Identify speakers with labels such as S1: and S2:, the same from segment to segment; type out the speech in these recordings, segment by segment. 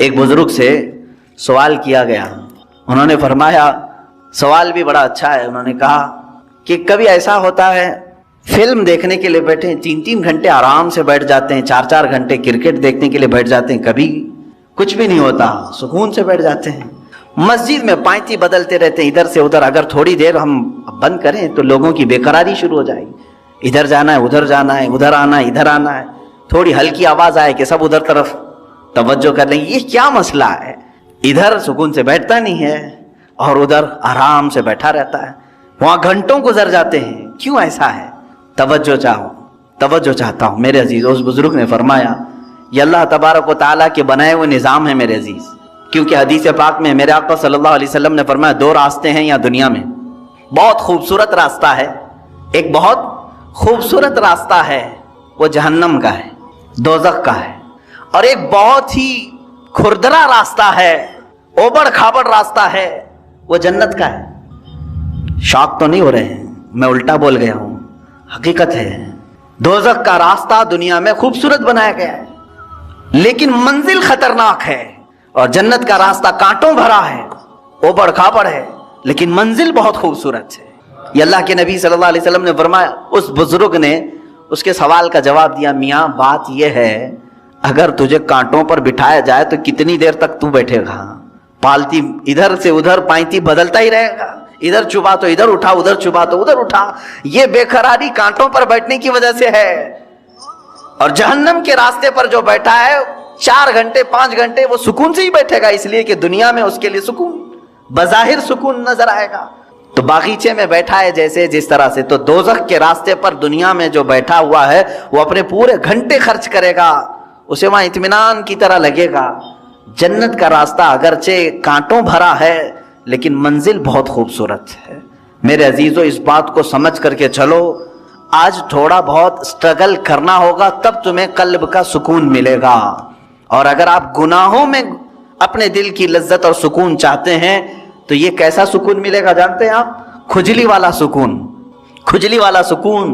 S1: ایک بزرگ سے سوال کیا گیا، انہوں نے فرمایا، سوال بھی بڑا اچھا ہے، انہوں نے کہا کہ کبھی ایسا ہوتا ہے فلم دیکھنے کے لیے بیٹھے 3 گھنٹے آرام سے بیٹھ جاتے ہیں، 4 گھنٹے کرکٹ دیکھنے کے لیے بیٹھ جاتے ہیں، کبھی کچھ بھی نہیں ہوتا، سکون سے بیٹھ جاتے ہیں۔ مسجد میں پائتی بدلتے رہتے ہیں ادھر سے ادھر، اگر تھوڑی دیر ہم بند کریں تو لوگوں کی بے قراری شروع ہو جائے گی، ادھر جانا ہے ادھر جانا ہے، ادھر آنا ہے ادھر آنا ہے، تھوڑی ہلکی آواز آئے کہ سب ادھر طرف توجہ کر لیں، یہ کیا مسئلہ ہے؟ ادھر سکون سے بیٹھتا نہیں ہے اور ادھر آرام سے بیٹھا رہتا ہے، وہاں گھنٹوں گزر جاتے ہیں، کیوں ایسا ہے؟ توجہ چاہتا ہوں میرے عزیز۔ اس بزرگ نے فرمایا، یہ اللہ تبارک و تعالیٰ کے بنائے ہوئے نظام ہے میرے عزیز، کیونکہ حدیث پاک میں میرے آقا صلی اللہ علیہ وسلم نے فرمایا 2 راستے ہیں یہاں دنیا میں، بہت خوبصورت راستہ ہے، ایک بہت خوبصورت راستہ ہے وہ جہنم کا ہے، دوزخ کا ہے، اور ایک بہت ہی کھردرا راستہ ہے، اوبڑ کھابڑ راستہ ہے، وہ جنت کا ہے۔ شاک تو نہیں ہو رہے ہیں؟ میں الٹا بول گیا ہوں، حقیقت ہے۔ دوزخ کا راستہ دنیا میں خوبصورت بنایا گیا ہے لیکن منزل خطرناک ہے، اور جنت کا راستہ کانٹوں بھرا ہے، اوبڑ کھابڑ ہے لیکن منزل بہت خوبصورت ہے۔ یہ اللہ کے نبی صلی اللہ علیہ وسلم نے فرمایا، اس بزرگ نے اس کے سوال کا جواب دیا، میاں بات یہ ہے اگر تجھے کانٹوں پر بٹھایا جائے تو کتنی دیر تک تو بیٹھے گا؟ پالتی ادھر سے ادھر پائتی بدلتا ہی رہے گا، ادھر چبا تو ادھر اٹھا، ادھر چبا تو ادھر اٹھا، یہ بے قراری کانٹوں پر بیٹھنے کی وجہ سے ہے۔ اور جہنم کے راستے پر جو بیٹھا ہے 4 گھنٹے 5 گھنٹے وہ سکون سے ہی بیٹھے گا، اس لیے کہ دنیا میں اس کے لیے سکون بظاہر سکون نظر آئے گا، تو باغیچے میں بیٹھا ہے جیسے جس طرح سے، تو دوزخ کے راستے پر دنیا میں جو بیٹھا ہوا ہے وہ اپنے پورے گھنٹے خرچ کرے گا، اسے وہاں اطمینان کی طرح لگے گا۔ جنت کا راستہ اگرچہ کانٹوں بھرا ہے لیکن منزل بہت خوبصورت ہے۔ میرے عزیزو، اس بات کو سمجھ کر کے چلو، آج تھوڑا بہت سٹرگل کرنا ہوگا تب تمہیں قلب کا سکون ملے گا، اور اگر آپ گناہوں میں اپنے دل کی لذت اور سکون چاہتے ہیں تو یہ کیسا سکون ملے گا جانتے ہیں آپ؟ کھجلی والا سکون، کھجلی والا سکون،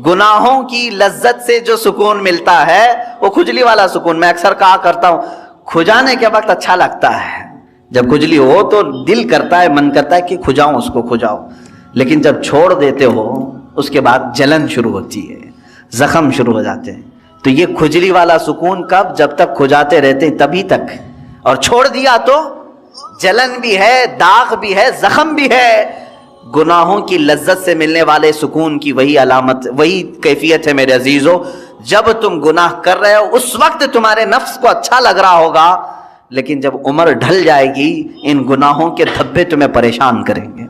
S1: گناہوں کی لذت سے جو سکون ملتا ہے وہ کھجلی والا سکون۔ میں اکثر کہا کرتا ہوں، کھجانے کے وقت اچھا لگتا ہے، جب کھجلی ہو تو دل کرتا ہے، من کرتا ہے کہ کھجاؤں، اس کو کھجاؤ، لیکن جب چھوڑ دیتے ہو اس کے بعد جلن شروع ہوتی ہے، زخم شروع ہو جاتے ہیں۔ تو یہ کھجلی والا سکون کب؟ جب تک کھجاتے رہتے ہیں تبھی تک، اور چھوڑ دیا تو جلن بھی ہے، داغ بھی ہے، زخم بھی ہے۔ گناہوں کی لذت سے ملنے والے سکون کی وہی علامت، وہی کیفیت ہے میرے عزیزو۔ جب تم گناہ کر رہے ہو اس وقت تمہارے نفس کو اچھا لگ رہا ہوگا، لیکن جب عمر ڈھل جائے گی ان گناہوں کے دھبے تمہیں پریشان کریں گے،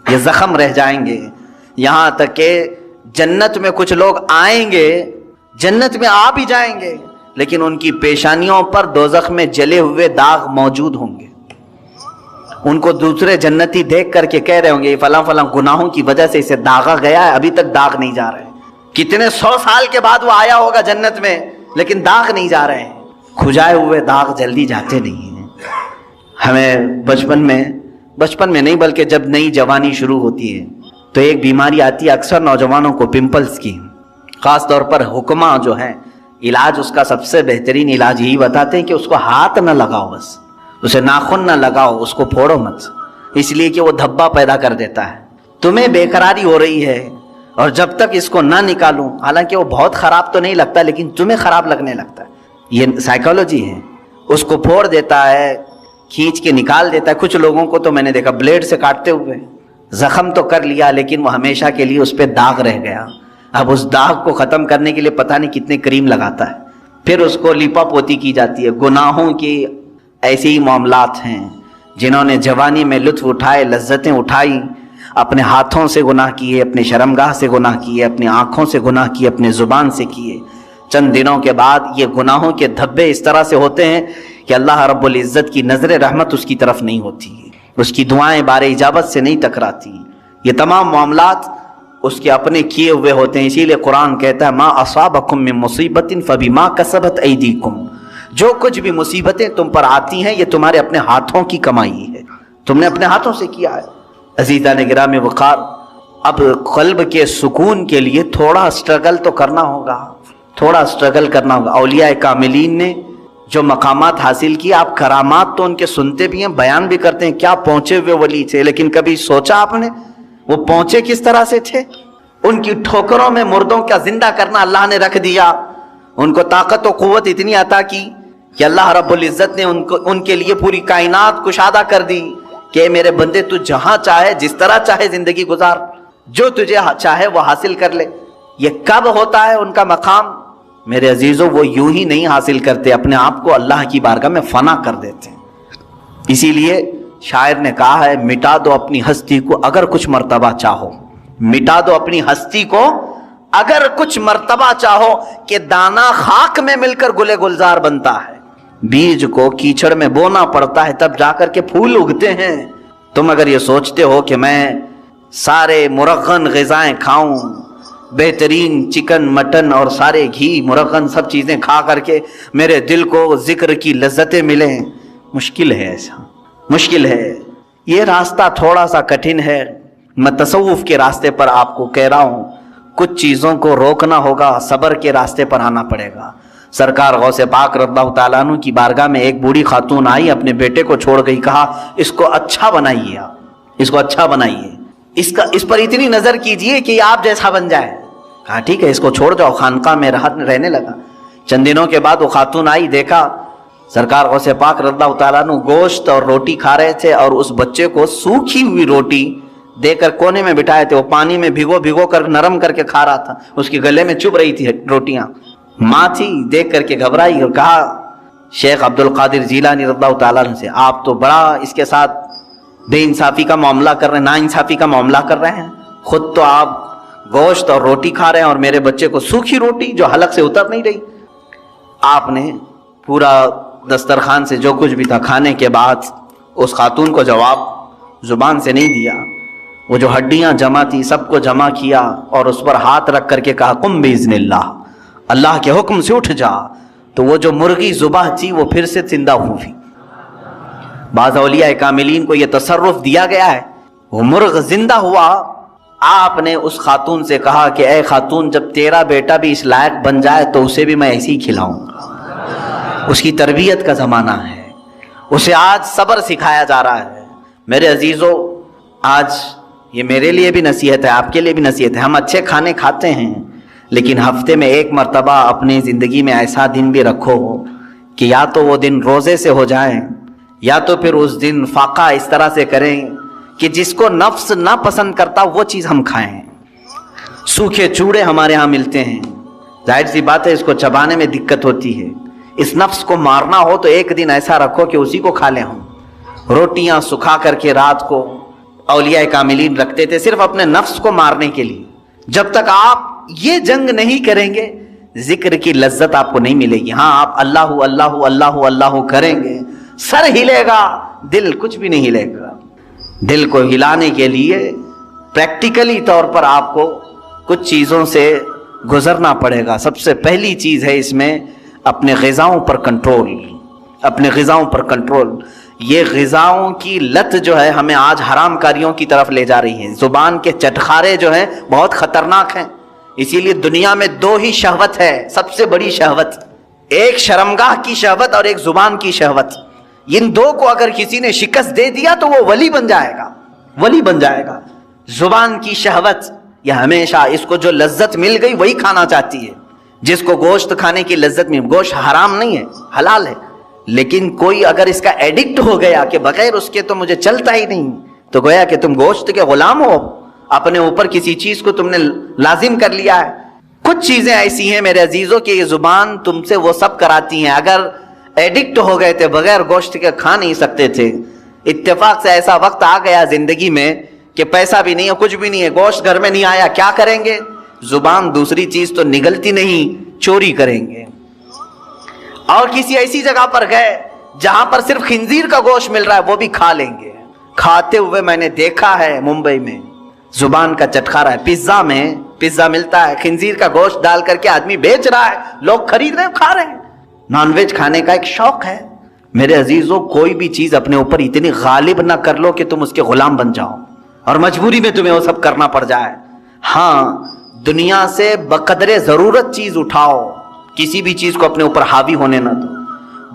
S1: یہ زخم رہ جائیں گے۔ یہاں تک کہ جنت میں کچھ لوگ آئیں گے، جنت میں آ بھی جائیں گے، لیکن ان کی پیشانیوں پر دوزخ میں جلے ہوئے داغ موجود ہوں گے۔ ان کو دوسرے جنتی دیکھ کر کے کہہ رہے ہوں گے، فلاں فلاں گناہوں کی وجہ سے اسے داغا گیا ہے، ابھی تک داغ نہیں جا رہے، کتنے 100 سال کے بعد وہ آیا ہوگا جنت میں لیکن داغ نہیں جا رہے ہیں۔ کھجائے ہوئے داغ جلدی جاتے نہیں ہیں۔ ہمیں بچپن میں نہیں بلکہ جب نئی جوانی شروع ہوتی ہے تو ایک بیماری آتی ہے اکثر نوجوانوں کو، پمپلز کی، خاص طور پر حکماں جو ہیں، علاج اس کا سب سے بہترین علاج یہی بتاتے ہیں کہ اس کو ہاتھ نہ لگاؤ، بس اسے ناخن نہ لگاؤ، اس کو پھوڑو مت، اس لیے کہ وہ دھبا پیدا کر دیتا ہے۔ تمہیں بے قراری ہو رہی ہے اور جب تک اس کو نہ نکالوں، حالانکہ وہ بہت خراب تو نہیں لگتا لیکن تمہیں خراب لگنے لگتا ہے، یہ سائیکالوجی ہے، اس کو پھوڑ دیتا ہے، کھینچ کے نکال دیتا ہے۔ کچھ لوگوں کو تو میں نے دیکھا بلیڈ سے کاٹتے ہوئے، زخم تو کر لیا لیکن وہ ہمیشہ کے لیے اس پہ داغ رہ گیا۔ اب اس داغ کو ختم کرنے کے لیے پتہ نہیں کتنے کریم لگاتا ہے، پھر اس کو لیپا پوتی کی جاتی ہے۔ گناہوں کی ایسے ہی معاملات ہیں، جنہوں نے جوانی میں لطف اٹھائے، لذتیں اٹھائی، اپنے ہاتھوں سے گناہ کیے، اپنے شرمگاہ سے گناہ کیے، اپنی آنکھوں سے گناہ کیے، اپنے زبان سے کیے، چند دنوں کے بعد یہ گناہوں کے دھبے اس طرح سے ہوتے ہیں کہ اللہ رب العزت کی نظر رحمت اس کی طرف نہیں ہوتی، اس کی دعائیں بار اجابت سے نہیں ٹکراتی۔ یہ تمام معاملات اس کے اپنے کیے ہوئے ہوتے ہیں، اسی لیے قرآن کہتا ہے ما اصابکم من مصیبت فبما کسبت ایدیکم، جو کچھ بھی مصیبتیں تم پر آتی ہیں یہ تمہارے اپنے ہاتھوں کی کمائی ہے، تم نے اپنے ہاتھوں سے کیا ہے۔ عزیزان گرامی وقار، اب قلب کے سکون کے لیے تھوڑا سٹرگل تو کرنا ہوگا، تھوڑا سٹرگل کرنا ہوگا۔ اولیاء کاملین نے جو مقامات حاصل کیے، آپ کرامات تو ان کے سنتے بھی ہیں، بیان بھی کرتے ہیں، کیا پہنچے ہوئے ولی تھے، لیکن کبھی سوچا آپ نے وہ پہنچے کس طرح سے تھے؟ ان کی ٹھوکروں میں مردوں کا زندہ کرنا اللہ نے رکھ دیا، ان کو طاقت و قوت اتنی عطا کی کہ اللہ رب العزت نے ان کے لیے پوری کائنات کشادہ کر دی کہ میرے بندے تو جہاں چاہے جس طرح چاہے زندگی گزار، جو تجھے چاہے وہ حاصل کر لے۔ یہ کب ہوتا ہے ان کا مقام؟ میرے عزیزوں، وہ یوں ہی نہیں حاصل کرتے، اپنے آپ کو اللہ کی بارگاہ میں فنا کر دیتے ہیں۔ اسی لیے شاعر نے کہا ہے، مٹا دو اپنی ہستی کو اگر کچھ مرتبہ چاہو، مٹا دو اپنی ہستی کو اگر کچھ مرتبہ چاہو، کہ دانا خاک میں مل کر گلے گلزار بنتا ہے، بیج کو کیچڑ میں بونا پڑتا ہے تب جا کر کے پھول اگتے ہیں۔ تم اگر یہ سوچتے ہو کہ میں سارے مرغن غذائیں کھاؤں، بہترین چکن مٹن اور سارے گھی مرغن سب چیزیں کھا کر کے میرے دل کو ذکر کی لذتیں ملیں، مشکل ہے، ایسا مشکل ہے۔ یہ راستہ تھوڑا سا کٹھن ہے، میں تصوف کے راستے پر آپ کو کہہ رہا ہوں، کچھ چیزوں کو روکنا ہوگا، صبر کے راستے پر آنا پڑے گا۔ سرکار غوث پاک رضی اللہ تعالیٰ عنہ کی بارگاہ میں ایک بوڑھی خاتون آئی، اپنے بیٹے کو چھوڑ گئی، کہا اس کو اچھا بنائیے، آپ اس کو اچھا بنائیے، اس پر اتنی نظر کیجئے کہ آپ جیسا بن جائے۔ کہا ٹھیک ہے، اس کو چھوڑ جاؤ، خانقاہ میں رہنے لگا۔ چند دنوں کے بعد وہ خاتون آئی، دیکھا سرکار غوث پاک رضی اللہ تعالیٰ عنہ گوشت اور روٹی کھا رہے تھے، اور اس بچے کو سوکھی ہوئی روٹی دے کر کونے میں بٹھائے تھے، وہ پانی میں بھگو کر نرم کر کے کھا رہا تھا، اس کے گلے میں چبھ رہی تھی روٹیاں۔ ماں تھی، دیکھ کر کے گھبرائی اور کہا شیخ عبد القادر جیلانی رضی اللہ تعالیٰ عنہ سے، آپ تو بڑا اس کے ساتھ بے انصافی کا معاملہ کر رہے ہیں، نا انصافی کا معاملہ کر رہے ہیں، خود تو آپ گوشت اور روٹی کھا رہے ہیں اور میرے بچے کو سوکھی روٹی جو حلق سے اتر نہیں رہی۔ آپ نے پورا دسترخوان سے جو کچھ بھی تھا کھانے کے بعد اس خاتون کو جواب زبان سے نہیں دیا، وہ جو ہڈیاں جمع تھی سب کو جمع کیا اور اس پر ہاتھ رکھ کر کے کہا قم باذن اللہ، اللہ کے حکم سے اٹھ جا، تو وہ جو مرغی ذبح تھی وہ پھر سے زندہ ہوئی۔ بعض اولیاء کاملین کو یہ تصرف دیا گیا ہے، وہ مرغ زندہ ہوا۔ آپ نے اس خاتون سے کہا کہ اے خاتون، جب تیرا بیٹا بھی اس لائق بن جائے تو اسے بھی میں ایسے ہی کھلاؤں گا۔ اس کی تربیت کا زمانہ ہے، اسے آج صبر سکھایا جا رہا ہے۔ میرے عزیزو، آج یہ میرے لیے بھی نصیحت ہے، آپ کے لیے بھی نصیحت ہے، ہم اچھے کھانے کھاتے ہیں، لیکن ہفتے میں ایک مرتبہ اپنی زندگی میں ایسا دن بھی رکھو کہ یا تو وہ دن روزے سے ہو جائیں، یا تو پھر اس دن فاقہ اس طرح سے کریں کہ جس کو نفس نہ پسند کرتا وہ چیز ہم کھائیں۔ سوکھے چوڑے ہمارے ہاں ملتے ہیں، ظاہر سی بات ہے اس کو چبانے میں دقت ہوتی ہے، اس نفس کو مارنا ہو تو ایک دن ایسا رکھو کہ اسی کو کھا لیں ہم۔ روٹیاں سکھا کر کے رات کو اولیاء کاملین رکھتے تھے صرف اپنے نفس کو مارنے کے لیے۔ جب تک آپ یہ جنگ نہیں کریں گے ذکر کی لذت آپ کو نہیں ملے گی۔ ہاں، آپ اللہ اللہ اللہ اللہ کریں گے، سر ہلے گا، دل کچھ بھی نہیں ہلے گا۔ دل کو ہلانے کے لیے پریکٹیکلی طور پر آپ کو کچھ چیزوں سے گزرنا پڑے گا۔ سب سے پہلی چیز ہے اس میں اپنے غذاؤں پر کنٹرول، اپنے غذاؤں پر کنٹرول۔ یہ غذاؤں کی لت جو ہے ہمیں آج حرام کاریوں کی طرف لے جا رہی ہے۔ زبان کے چٹخارے جو ہیں بہت خطرناک ہیں، اسی لیے دنیا میں دو ہی شہوت ہے، سب سے بڑی شہوت، ایک شرمگاہ کی شہوت اور ایک زبان کی شہوت۔ ان دو کو اگر کسی نے شکست دے دیا تو وہ ولی بن جائے گا، ولی بن جائے گا۔ زبان کی شہوت یہ ہمیشہ اس کو جو لذت مل گئی وہی کھانا چاہتی ہے۔ جس کو گوشت کھانے کی لذت میں، گوشت حرام نہیں ہے، حلال ہے، لیکن کوئی اگر اس کا ایڈکٹ ہو گیا کہ بغیر اس کے تو مجھے چلتا ہی نہیں، تو گویا کہ تم گوشت کے غلام ہو، اپنے اوپر کسی چیز کو تم نے لازم کر لیا ہے۔ کچھ چیزیں ایسی ہیں میرے عزیزوں کہ یہ زبان تم سے وہ سب کراتی ہیں۔ اگر ایڈکٹ ہو گئے تھے، بغیر گوشت کے کھا نہیں سکتے تھے، اتفاق سے ایسا وقت آ گیا زندگی میں کہ پیسہ بھی نہیں ہے، کچھ بھی نہیں ہے، گوشت گھر میں نہیں آیا، کیا کریں گے؟ زبان دوسری چیز تو نگلتی نہیں، چوری کریں گے۔ اور کسی ایسی جگہ پر گئے جہاں پر صرف خنزیر کا گوشت مل رہا ہے وہ بھی کھا لیں گے۔ کھاتے ہوئے میں نے دیکھا ہے ممبئی میں زبان کا چٹخارا ہے، پیزا میں پیزا ملتا ہے، خنزیر کا گوشت ڈال کر کے آدمی بیچ رہا ہے، لوگ خرید رہے ہیں، کھا رہے ہیں۔ نان ویج کھانے کا ایک شوق ہے۔ میرے عزیزوں، کوئی بھی چیز اپنے اوپر اتنی غالب نہ کر لو کہ تم اس کے غلام بن جاؤ اور مجبوری میں تمہیں وہ سب کرنا پڑ جائے۔ ہاں، دنیا سے بقدر ضرورت چیز اٹھاؤ، کسی بھی چیز کو اپنے اوپر حاوی ہونے نہ دو۔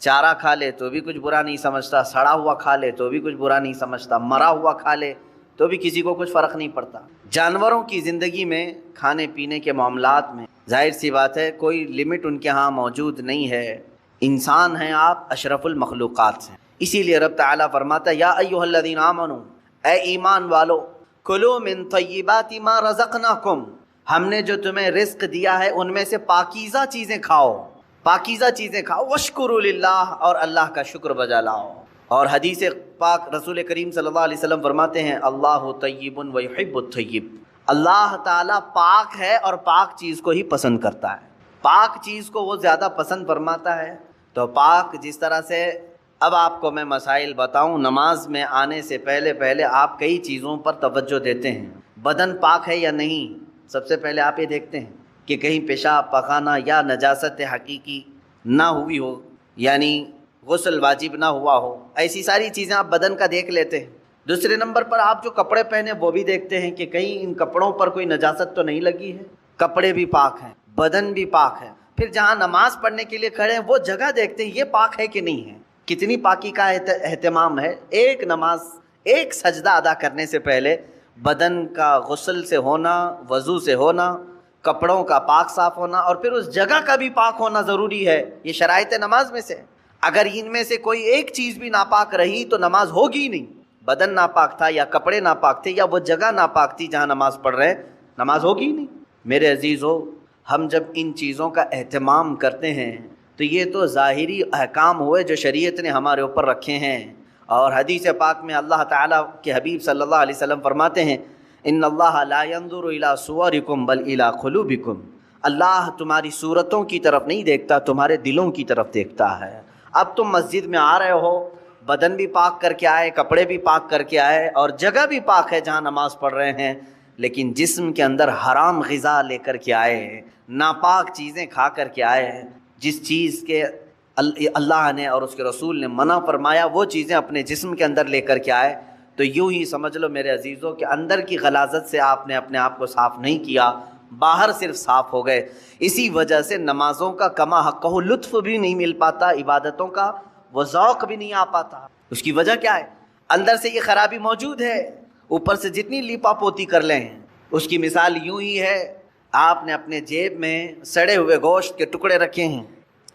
S1: چارہ کھا لے تو بھی کچھ برا نہیں سمجھتا، سڑا ہوا کھا لے تو بھی کچھ برا نہیں سمجھتا، مرا ہوا کھا لے تو بھی کسی کو کچھ فرق نہیں پڑتا۔ جانوروں کی زندگی میں کھانے پینے کے معاملات میں ظاہر سی بات ہے کوئی لمٹ ان کے ہاں موجود نہیں ہے۔ انسان ہیں آپ، اشرف المخلوقات ہیں، اسی لیے رب تعالیٰ فرماتا ہے یا ایھا الذین آمنوا، اے ایمان والو، کلوا من طیبات ما رزقناکم، ہم نے جو تمہیں رزق دیا ہے ان میں سے پاکیزہ چیزیں کھاؤ، پاکیزہ چیزیں کھاؤ، واشکروا للہ، اور اللہ کا شکر بجا لاؤ۔ اور حدیث پاک رسول کریم صلی اللہ علیہ وسلم فرماتے ہیں اللہ طیب ویحب الطیب، اللہ تعالیٰ پاک ہے اور پاک چیز کو ہی پسند کرتا ہے، پاک چیز کو وہ زیادہ پسند فرماتا ہے۔ تو پاک جس طرح سے، اب آپ کو میں مسائل بتاؤں، نماز میں آنے سے پہلے آپ کئی چیزوں پر توجہ دیتے ہیں، بدن پاک ہے یا نہیں، سب سے پہلے آپ یہ دیکھتے ہیں کہ کہیں پیشاب پخانہ یا نجاست حقیقی نہ ہوئی ہو، یعنی غسل واجب نہ ہوا ہو، ایسی ساری چیزیں آپ بدن کا دیکھ لیتے ہیں۔ دوسرے نمبر پر آپ جو کپڑے پہنے وہ بھی دیکھتے ہیں کہ کہیں ان کپڑوں پر کوئی نجاست تو نہیں لگی ہے، کپڑے بھی پاک ہیں، بدن بھی پاک ہے۔ پھر جہاں نماز پڑھنے کے لیے کھڑے ہیں وہ جگہ دیکھتے ہیں یہ پاک ہے کہ نہیں ہے، کتنی پاکی کا اہتمام ہے۔ ایک نماز، ایک سجدہ ادا کرنے سے پہلے بدن کا غسل سے ہونا، وضو سے ہونا، کپڑوں کا پاک صاف ہونا، اور پھر اس جگہ کا بھی پاک ہونا ضروری ہے، یہ شرائط نماز میں سے۔ اگر ان میں سے کوئی ایک چیز بھی ناپاک رہی تو نماز ہوگی ہی نہیں، بدن ناپاک تھا یا کپڑے ناپاک تھے یا وہ جگہ ناپاک تھی جہاں نماز پڑھ رہے ہیں، نماز ہوگی ہی نہیں۔ میرے عزیزو، ہم جب ان چیزوں کا اہتمام کرتے ہیں تو یہ تو ظاہری احکام ہوئے جو شریعت نے ہمارے اوپر رکھے ہیں، اور حدیث پاک میں اللہ تعالیٰ کے حبیب صلی اللہ علیہ وسلم فرماتے ہیں ان اللہ لا ينظر الى صورکم بل الى قلوبکم، اللہ تمہاری صورتوں کی طرف نہیں دیکھتا، تمہارے دلوں کی طرف دیکھتا ہے۔ اب تم مسجد میں آ رہے ہو، بدن بھی پاک کر کے آئے، کپڑے بھی پاک کر کے آئے، اور جگہ بھی پاک ہے جہاں نماز پڑھ رہے ہیں، لیکن جسم کے اندر حرام غذا لے کر کے آئے، ناپاک چیزیں کھا کر کے آئے، جس چیز کے اللہ نے اور اس کے رسول نے منع فرمایا وہ چیزیں اپنے جسم کے اندر لے کر کے آئے، تو یوں ہی سمجھ لو میرے عزیزوں کہ اندر کی غلاظت سے آپ نے اپنے آپ کو صاف نہیں کیا، باہر صرف صاف ہو گئے۔ اسی وجہ سے نمازوں کا کما حقہ لطف بھی نہیں مل پاتا، عبادتوں کا وہ ذوق بھی نہیں آ پاتا۔ اس کی وجہ کیا ہے؟ اندر سے یہ خرابی موجود ہے، اوپر سے جتنی لیپا پوتی کر لیں۔ اس کی مثال یوں ہی ہے، آپ نے اپنے جیب میں سڑے ہوئے گوشت کے ٹکڑے رکھے ہیں،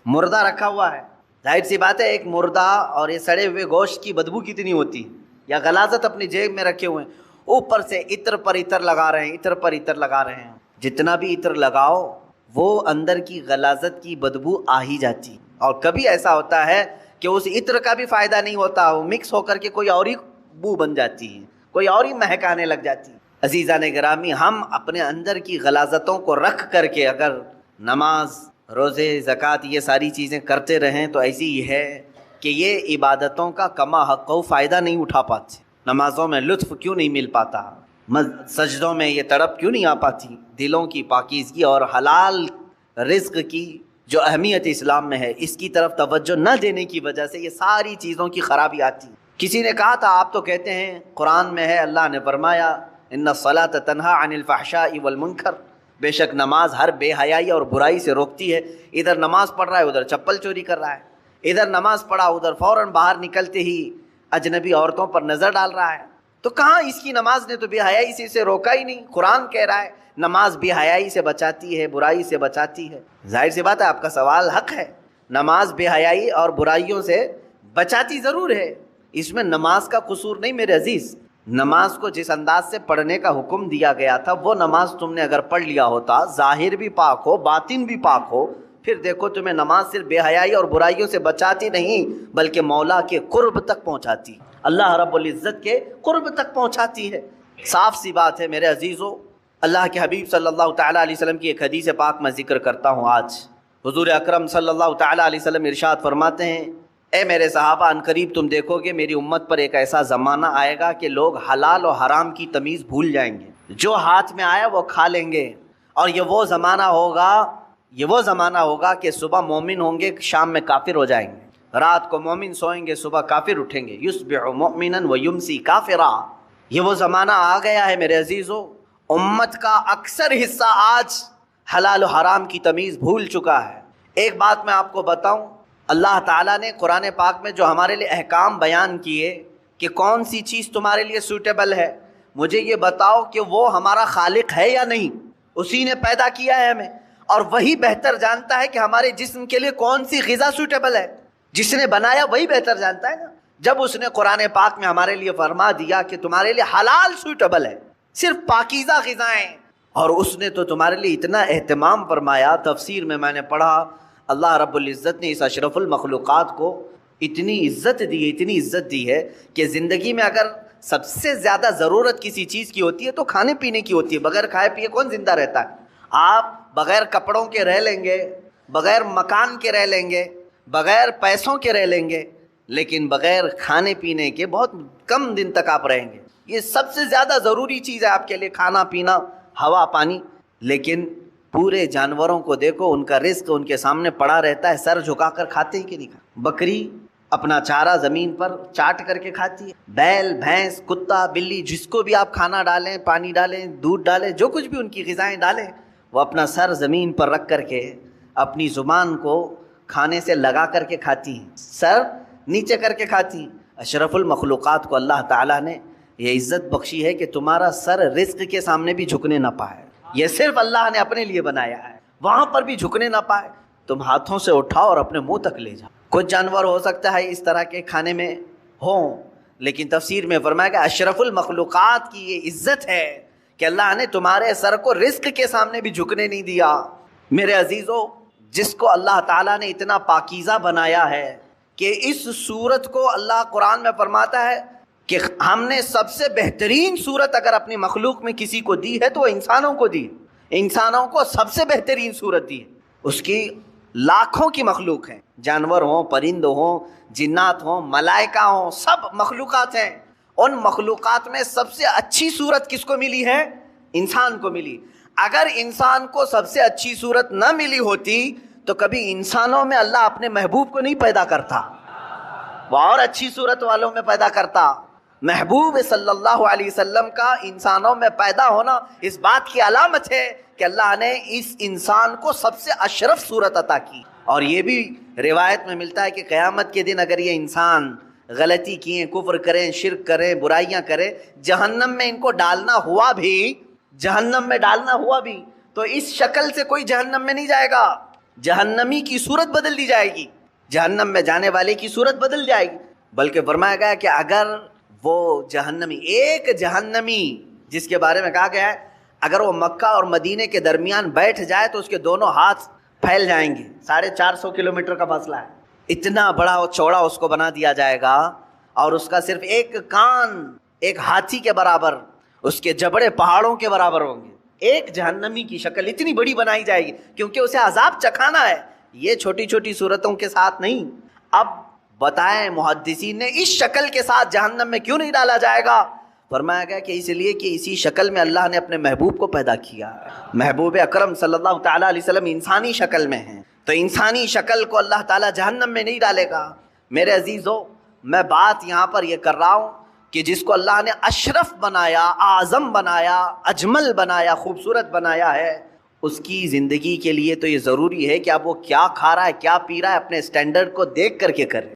S1: مردہ رکھا ہوا ہے، ظاہر سی بات ہے ایک مردہ اور یہ سڑے ہوئے گوشت کی بدبو کتنی ہوتی ہے، یا غلاظت اپنی جیب میں رکھے ہوئے ہیں، اوپر سے عطر پر عطر لگا رہے ہیں، عطر پر عطر لگا رہے ہیں، جتنا بھی عطر لگاؤ وہ اندر کی غلاظت کی بدبو آ ہی جاتی، اور کبھی ایسا ہوتا ہے کہ اس عطر کا بھی فائدہ نہیں ہوتا، وہ مکس ہو کر کے کوئی اور ہی بو بن جاتی ہے، کوئی اور ہی مہک آنے لگ جاتی ہے۔ عزیزان گرامی، ہم اپنے اندر کی غلاظتوں کو رکھ کر کے اگر نماز، روزے، زکوٰۃ یہ ساری چیزیں کرتے رہیں تو ایسی ہی ہے کہ یہ عبادتوں کا کما حق فائدہ نہیں اٹھا پاتے، نمازوں میں لطف کیوں نہیں مل پاتا، سجدوں میں یہ تڑپ کیوں نہیں آ پاتی، دلوں کی پاکیزگی اور حلال رزق کی جو اہمیت اسلام میں ہے اس کی طرف توجہ نہ دینے کی وجہ سے یہ ساری چیزوں کی خرابی آتی ہے۔ کسی نے کہا تھا، آپ تو کہتے ہیں قرآن میں ہے، اللہ نے فرمایا ان الصلاۃ تنہی عن الفحشاء والمنکر، بے شک نماز ہر بے حیائی اور برائی سے روکتی ہے۔ ادھر نماز پڑھ رہا ہے ادھر چپل چوری کر رہا ہے، ادھر نماز پڑھا ادھر فوراً باہر نکلتے ہی اجنبی عورتوں پر نظر ڈال رہا ہے، تو کہاں اس کی نماز نے تو بے حیائی سے اسے روکا ہی نہیں۔ قرآن کہہ رہا ہے نماز بے حیائی سے بچاتی ہے، برائی سے بچاتی ہے۔ ظاہر سی بات ہے آپ کا سوال حق ہے، نماز بے حیائی اور برائیوں سے بچاتی ضرور ہے، اس میں نماز کا قصور نہیں میرے عزیز۔ نماز کو جس انداز سے پڑھنے کا حکم دیا گیا تھا وہ نماز تم نے اگر پڑھ لیا ہوتا، ظاہر بھی پاک ہو باطن بھی پاک ہو، پھر دیکھو تمہیں نماز صرف بے حیائی اور برائیوں سے بچاتی نہیں بلکہ مولا کے قرب تک پہنچاتی، اللہ رب العزت کے قرب تک پہنچاتی ہے۔ صاف سی بات ہے میرے عزیزو، اللہ کے حبیب صلی اللہ تعالیٰ علیہ وسلم کی ایک حدیث پاک میں ذکر کرتا ہوں آج۔ حضور اکرم صلی اللہ تعالیٰ علیہ وسلم ارشاد فرماتے ہیں، اے میرے صحابہ، ان قریب تم دیکھو گے میری امت پر ایک ایسا زمانہ آئے گا کہ لوگ حلال و حرام کی تمیز بھول جائیں گے، جو ہاتھ میں آیا وہ کھا لیں گے، اور یہ وہ زمانہ ہوگا کہ صبح مومن ہوں گے شام میں کافر ہو جائیں گے، رات کو مومن سوئیں گے صبح کافر اٹھیں گے، یصبح مؤمنا ویمسی کافرا۔ یہ وہ زمانہ آ گیا ہے میرے عزیزو، امت کا اکثر حصہ آج حلال و حرام کی تمیز بھول چکا ہے۔ ایک بات میں آپ کو بتاؤں، اللہ تعالیٰ نے قرآن پاک میں جو ہمارے لیے احکام بیان کیے کہ کون سی چیز تمہارے لیے سوٹیبل ہے، مجھے یہ بتاؤ کہ وہ ہمارا خالق ہے یا نہیں، اسی نے پیدا کیا ہے ہمیں، اور وہی بہتر جانتا ہے کہ ہمارے جسم کے لیے کون سی غذا سوٹیبل ہے، جس نے بنایا وہی بہتر جانتا ہے نا۔ جب اس نے قرآن پاک میں ہمارے لیے فرما دیا کہ تمہارے لیے حلال سوٹیبل ہے، صرف پاکیزہ غذائیں، اور اس نے تو تمہارے لیے اتنا اہتمام فرمایا، تفسیر میں نے پڑھا اللہ رب العزت نے اس اشرف المخلوقات کو اتنی عزت دی ہے کہ زندگی میں اگر سب سے زیادہ ضرورت کسی چیز کی ہوتی ہے تو کھانے پینے کی ہوتی ہے۔ بغیر کھائے پیے کون زندہ رہتا ہے؟ آپ بغیر کپڑوں کے رہ لیں گے، بغیر مکان کے رہ لیں گے، بغیر پیسوں کے رہ لیں گے، لیکن بغیر کھانے پینے کے بہت کم دن تک آپ رہیں گے۔ یہ سب سے زیادہ ضروری چیز ہے آپ کے لیے، کھانا پینا، ہوا پانی۔ لیکن پورے جانوروں کو دیکھو، ان کا رزق ان کے سامنے پڑا رہتا ہے، سر جھکا کر کھاتے ہیں کہ نہیں کھاتے؟ بکری اپنا چارہ زمین پر چاٹ کر کے کھاتی ہے، بیل، بھینس، کتا، بلی، جس کو بھی آپ کھانا ڈالیں، پانی ڈالیں، دودھ ڈالیں، جو کچھ بھی ان کی غذائیں ڈالیں، وہ اپنا سر زمین پر رکھ کر کے اپنی زبان کو کھانے سے لگا کر کے کھاتی ہیں، سر نیچے کر کے کھاتی ہیں۔ اشرف المخلوقات کو اللہ تعالیٰ نے یہ عزت بخشی ہے کہ تمہارا سر رزق کے سامنے بھی جھکنے نہ پائے، یہ صرف اللہ نے اپنے لیے بنایا ہے، وہاں پر بھی جھکنے نہ پائے، تم ہاتھوں سے اٹھاؤ اور اپنے منہ تک لے جاؤ۔ کچھ جانور ہو سکتا ہے اس طرح کے کھانے میں ہوں، لیکن تفسیر میں فرمایا کہ اشرف المخلوقات کی یہ عزت ہے کہ اللہ نے تمہارے سر کو رزق کے سامنے بھی جھکنے نہیں دیا۔ میرے عزیزو، جس کو اللہ تعالیٰ نے اتنا پاکیزہ بنایا ہے کہ اس صورت کو اللہ قرآن میں فرماتا ہے کہ ہم نے سب سے بہترین صورت اگر اپنی مخلوق میں کسی کو دی ہے تو وہ انسانوں کو دی، انسانوں کو سب سے بہترین صورت دی ہے۔ اس کی لاکھوں کی مخلوق ہیں، جانور ہوں، پرند ہوں، جنات ہوں، ملائکہ ہوں، سب مخلوقات ہیں۔ ان مخلوقات میں سب سے اچھی صورت کس کو ملی ہے؟ انسان کو ملی۔ اگر انسان کو سب سے اچھی صورت نہ ملی ہوتی تو کبھی انسانوں میں اللہ اپنے محبوب کو نہیں پیدا کرتا، وہ اور اچھی صورت والوں میں پیدا کرتا۔ محبوب صلی اللہ علیہ وسلم کا انسانوں میں پیدا ہونا اس بات کی علامت ہے کہ اللہ نے اس انسان کو سب سے اشرف صورت عطا کی۔ اور یہ بھی روایت میں ملتا ہے کہ قیامت کے دن اگر یہ انسان غلطی کیے، کفر کریں، شرک کریں، برائیاں کریں، جہنم میں ان کو ڈالنا ہوا بھی، جہنم میں ڈالنا ہوا بھی تو اس شکل سے کوئی جہنم میں نہیں جائے گا، جہنمی کی صورت بدل دی جائے گی، جہنم میں جانے والے کی صورت بدل جائے گی۔ بلکہ فرمایا گیا کہ اگر وہ جہنمی، ایک جہنمی جس کے بارے میں کہا گیا ہے اگر وہ مکہ اور مدینے کے درمیان بیٹھ جائے تو اس کے دونوں ہاتھ پھیل جائیں گے، 450 کلومیٹر کا فاصلہ ہے، اتنا بڑا اور چوڑا اس کو بنا دیا جائے گا، اور اس کا صرف ایک کان ایک ہاتھی کے برابر، اس کے جبڑے پہاڑوں کے برابر ہوں گے۔ ایک جہنمی کی شکل اتنی بڑی بنائی جائے گی کیونکہ اسے عذاب چکھانا ہے، یہ چھوٹی چھوٹی صورتوں کے ساتھ نہیں۔ اب بتائیں محدثین نے اس شکل کے ساتھ جہنم میں کیوں نہیں ڈالا جائے گا؟ فرمایا گیا کہ اس لیے کہ اسی شکل میں اللہ نے اپنے محبوب کو پیدا کیا ہے۔ محبوب اکرم صلی اللہ تعالیٰ علیہ وسلم انسانی شکل میں ہیں، تو انسانی شکل کو اللہ تعالیٰ جہنم میں نہیں ڈالے گا۔ میرے عزیزو، میں بات یہاں پر یہ کر رہا ہوں کہ جس کو اللہ نے اشرف بنایا، اعظم بنایا، اجمل بنایا، خوبصورت بنایا ہے، اس کی زندگی کے لیے تو یہ ضروری ہے کہ اب وہ کیا کھا رہا ہے، کیا پی رہا ہے، اپنے سٹینڈرڈ کو دیکھ کر کے کرے۔